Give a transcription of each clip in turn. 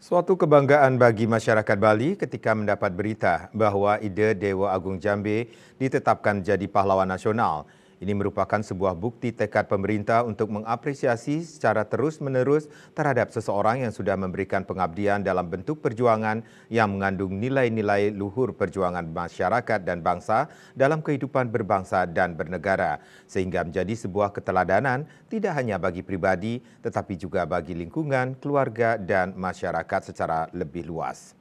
Suatu kebanggaan bagi masyarakat Bali ketika mendapat berita bahwa Ida Dewa Agung Jambe ditetapkan jadi pahlawan nasional. Ini merupakan sebuah bukti tekad pemerintah untuk mengapresiasi secara terus-menerus terhadap seseorang yang sudah memberikan pengabdian dalam bentuk perjuangan yang mengandung nilai-nilai luhur perjuangan masyarakat dan bangsa dalam kehidupan berbangsa dan bernegara, sehingga menjadi sebuah keteladanan tidak hanya bagi pribadi tetapi juga bagi lingkungan, keluarga, dan masyarakat secara lebih luas.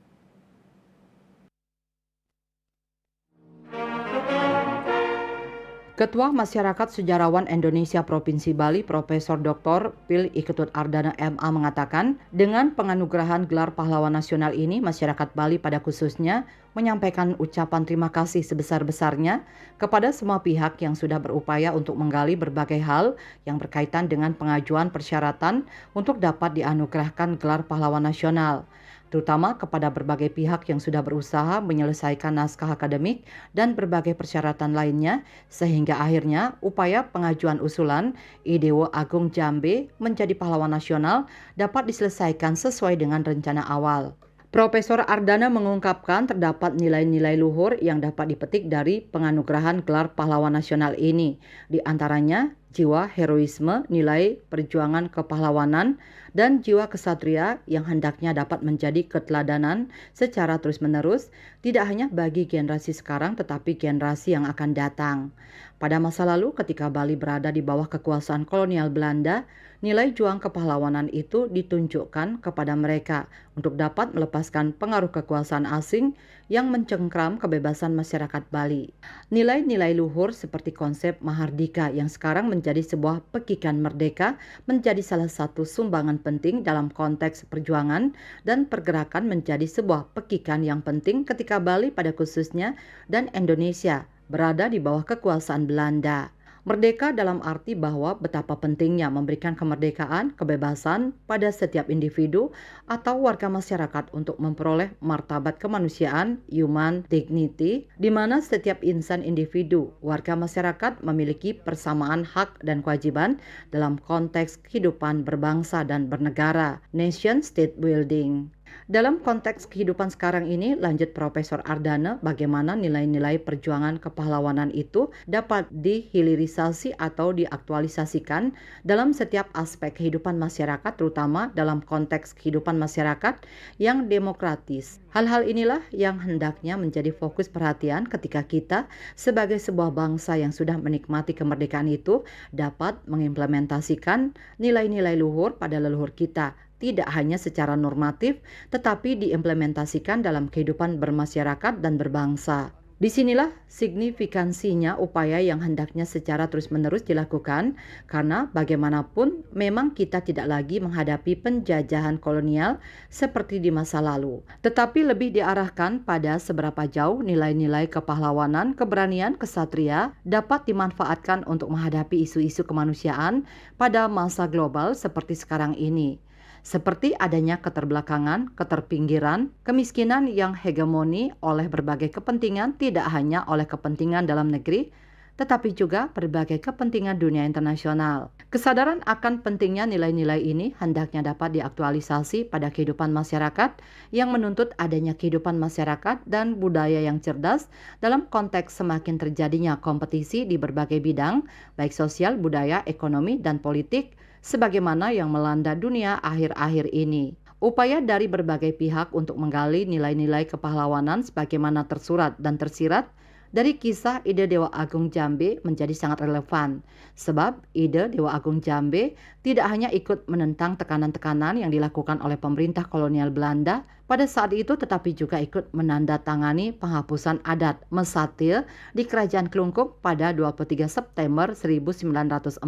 Ketua Masyarakat Sejarawan Indonesia Provinsi Bali, Profesor Dr. Pil Iketut Ardana MA mengatakan, dengan penganugerahan gelar pahlawan nasional ini, masyarakat Bali pada khususnya menyampaikan ucapan terima kasih sebesar-besarnya kepada semua pihak yang sudah berupaya untuk menggali berbagai hal yang berkaitan dengan pengajuan persyaratan untuk dapat dianugerahkan gelar pahlawan nasional, terutama kepada berbagai pihak yang sudah berusaha menyelesaikan naskah akademik dan berbagai persyaratan lainnya, sehingga akhirnya upaya pengajuan usulan Idewo Agung Jambe menjadi pahlawan nasional dapat diselesaikan sesuai dengan rencana awal. Profesor Ardana mengungkapkan terdapat nilai-nilai luhur yang dapat dipetik dari penganugerahan gelar pahlawan nasional ini, di antaranya jiwa heroisme, nilai perjuangan kepahlawanan, dan jiwa kesatria yang hendaknya dapat menjadi keteladanan secara terus-menerus, tidak hanya bagi generasi sekarang tetapi generasi yang akan datang. Pada masa lalu ketika Bali berada di bawah kekuasaan kolonial Belanda, nilai juang kepahlawanan itu ditunjukkan kepada mereka untuk dapat melepaskan pengaruh kekuasaan asing yang mencengkram kebebasan masyarakat Bali. Nilai-nilai luhur seperti konsep Mahardika yang sekarang menjadi sebuah pekikan merdeka menjadi salah satu sumbangan penting dalam konteks perjuangan dan pergerakan menjadi sebuah pekikan yang penting ketika Bali pada khususnya dan Indonesia berada di bawah kekuasaan Belanda. Merdeka dalam arti bahwa betapa pentingnya memberikan kemerdekaan, kebebasan pada setiap individu atau warga masyarakat untuk memperoleh martabat kemanusiaan, human dignity, di mana setiap insan individu, warga masyarakat memiliki persamaan hak dan kewajiban dalam konteks kehidupan berbangsa dan bernegara, nation state building. Dalam konteks kehidupan sekarang ini, lanjut Profesor Ardana, bagaimana nilai-nilai perjuangan kepahlawanan itu dapat dihilirisasi atau diaktualisasikan dalam setiap aspek kehidupan masyarakat, terutama dalam konteks kehidupan masyarakat yang demokratis. Hal-hal inilah yang hendaknya menjadi fokus perhatian ketika kita sebagai sebuah bangsa yang sudah menikmati kemerdekaan itu dapat mengimplementasikan nilai-nilai luhur pada leluhur kita, tidak hanya secara normatif, tetapi diimplementasikan dalam kehidupan bermasyarakat dan berbangsa. Disinilah signifikansinya upaya yang hendaknya secara terus-menerus dilakukan, karena bagaimanapun memang kita tidak lagi menghadapi penjajahan kolonial seperti di masa lalu, tetapi lebih diarahkan pada seberapa jauh nilai-nilai kepahlawanan, keberanian, kesatria dapat dimanfaatkan untuk menghadapi isu-isu kemanusiaan pada masa global seperti sekarang ini. Seperti adanya keterbelakangan, keterpinggiran, kemiskinan yang hegemoni oleh berbagai kepentingan, tidak hanya oleh kepentingan dalam negeri, tetapi juga berbagai kepentingan dunia internasional. Kesadaran akan pentingnya nilai-nilai ini hendaknya dapat diaktualisasi pada kehidupan masyarakat yang menuntut adanya kehidupan masyarakat dan budaya yang cerdas dalam konteks semakin terjadinya kompetisi di berbagai bidang, baik sosial, budaya, ekonomi, dan politik, sebagaimana yang melanda dunia akhir-akhir ini. Upaya dari berbagai pihak untuk menggali nilai-nilai kepahlawanan sebagaimana tersurat dan tersirat dari kisah Ida Dewa Agung Jambe menjadi sangat relevan, sebab Ida Dewa Agung Jambe tidak hanya ikut menentang tekanan-tekanan yang dilakukan oleh pemerintah kolonial Belanda pada saat itu, tetapi juga ikut menandatangani penghapusan adat Mesatil di Kerajaan Kelungkung pada 23 September 1904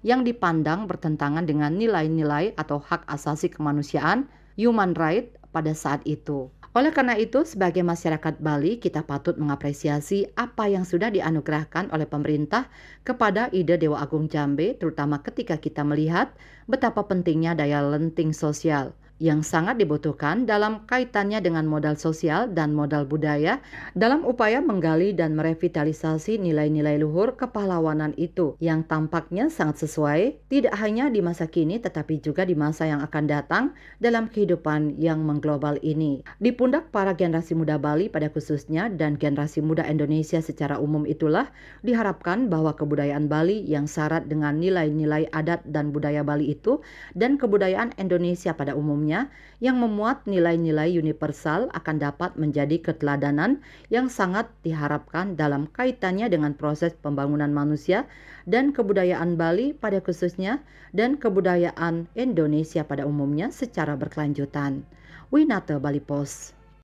yang dipandang bertentangan dengan nilai-nilai atau hak asasi kemanusiaan, human right pada saat itu. Oleh karena itu, sebagai masyarakat Bali, kita patut mengapresiasi apa yang sudah dianugerahkan oleh pemerintah kepada Ida Dewa Agung Jambe, terutama ketika kita melihat betapa pentingnya daya lenting sosial, yang sangat dibutuhkan dalam kaitannya dengan modal sosial dan modal budaya dalam upaya menggali dan merevitalisasi nilai-nilai luhur kepahlawanan itu yang tampaknya sangat sesuai tidak hanya di masa kini tetapi juga di masa yang akan datang dalam kehidupan yang mengglobal ini. Di pundak para generasi muda Bali pada khususnya dan generasi muda Indonesia secara umum itulah diharapkan bahwa kebudayaan Bali yang syarat dengan nilai-nilai adat dan budaya Bali itu dan kebudayaan Indonesia pada umumnya yang memuat nilai-nilai universal akan dapat menjadi keteladanan yang sangat diharapkan dalam kaitannya dengan proses pembangunan manusia dan kebudayaan Bali pada khususnya dan kebudayaan Indonesia pada umumnya secara berkelanjutan. Winata Bali Post.